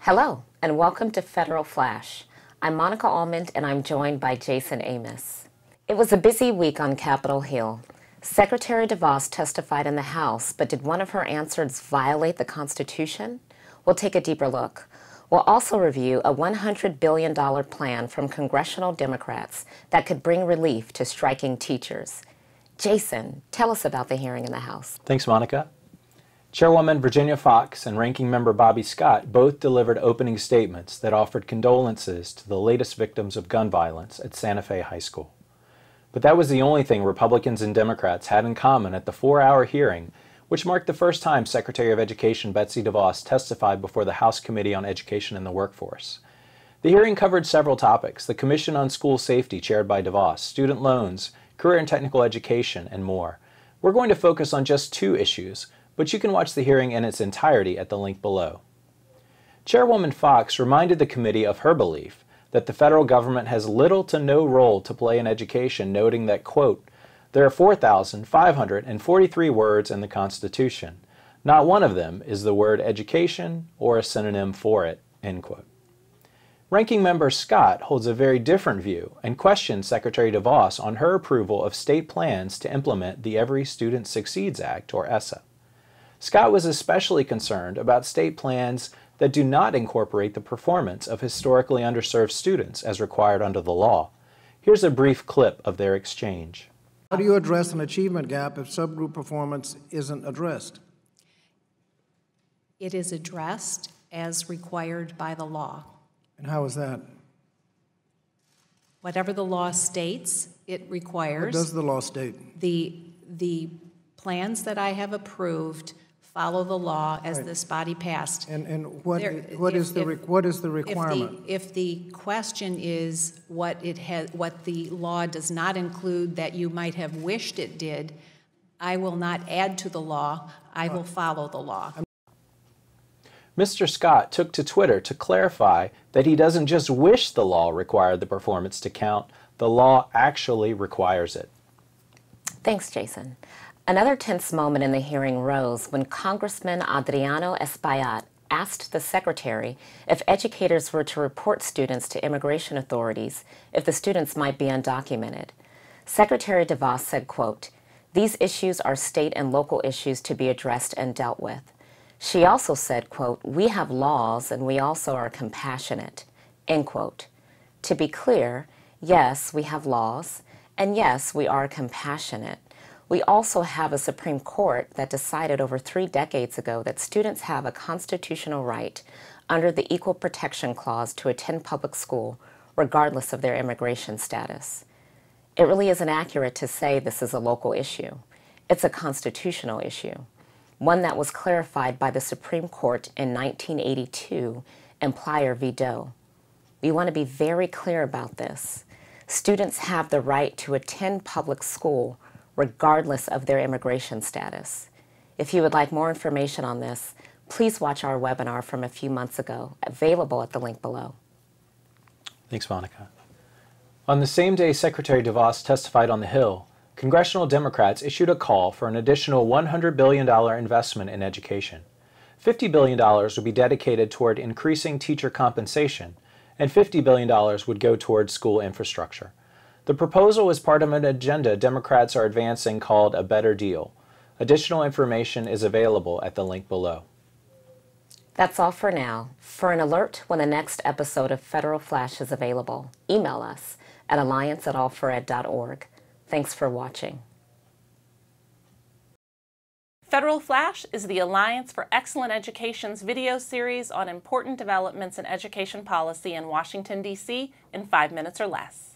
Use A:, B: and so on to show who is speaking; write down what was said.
A: Hello, and welcome to Federal Flash. I'm Monica Almond, and I'm joined by Jason Amos. It was a busy week on Capitol Hill. Secretary DeVos testified in the House, but did one of her answers violate the Constitution? We'll take a deeper look. We'll also review a $100 billion plan from congressional Democrats that could bring relief to striking teachers. Jason, tell us about the hearing in the House.
B: Thanks, Monica. Chairwoman Virginia Foxx and Ranking Member Bobby Scott both delivered opening statements that offered condolences to the latest victims of gun violence at Santa Fe High School. But that was the only thing Republicans and Democrats had in common at the 4-hour hearing, which marked the first time Secretary of Education Betsy DeVos testified before the House Committee on Education and the Workforce. The hearing covered several topics: the Commission on School Safety, chaired by DeVos, student loans, career and technical education, and more. We're going to focus on just two issues, but you can watch the hearing in its entirety at the link below. Chairwoman Foxx reminded the committee of her belief that the federal government has little to no role to play in education, noting that, quote, there are 4,543 words in the Constitution. Not one of them is the word education or a synonym for it, end quote. Ranking Member Scott holds a very different view and questions Secretary DeVos on her approval of state plans to implement the Every Student Succeeds Act, or ESSA. Scott was especially concerned about state plans that do not incorporate the performance of historically underserved students as required under the law. Here's a brief clip of their exchange.
C: How do you address an achievement gap if subgroup performance isn't addressed?
D: It is addressed as required by the law.
C: And how is that?
D: Whatever the law states, it requires.
C: What does the law state?
D: The plans that I have approved follow the law as
C: Right.
D: this body passed.
C: And what is the requirement?
D: If the question is what the law does not include that you might have wished it did, I will not add to the law. I will follow the law.
B: Mr. Scott took to Twitter to clarify that he doesn't just wish the law required the performance to count, the law actually requires it.
A: Thanks, Jason. Another tense moment in the hearing rose when Congressman Adriano Espaillat asked the Secretary if educators were to report students to immigration authorities if the students might be undocumented. Secretary DeVos said, quote, these issues are state and local issues to be addressed and dealt with. She also said, quote, we have laws and we also are compassionate, end quote. To be clear, yes, we have laws, and yes, we are compassionate. We also have a Supreme Court that decided over 3 decades ago that students have a constitutional right under the Equal Protection Clause to attend public school, regardless of their immigration status. It really isn't accurate to say this is a local issue. It's a constitutional issue, one that was clarified by the Supreme Court in 1982 in Plyer v. Doe. We want to be very clear about this. Students have the right to attend public school regardless of their immigration status. If you would like more information on this, please watch our webinar from a few months ago, available at the link below.
B: Thanks, Monica. On the same day Secretary DeVos testified on the Hill, congressional Democrats issued a call for an additional $100 billion investment in education. $50 billion would be dedicated toward increasing teacher compensation, and $50 billion would go towards school infrastructure. The proposal is part of an agenda Democrats are advancing called A Better Deal. Additional information is available at the link below.
A: That's all for now. For an alert when the next episode of Federal Flash is available, email us at alliance@allfored.org. Thanks for watching.
E: Federal Flash is the Alliance for Excellent Education's video series on important developments in education policy in Washington, D.C. in 5 minutes or less.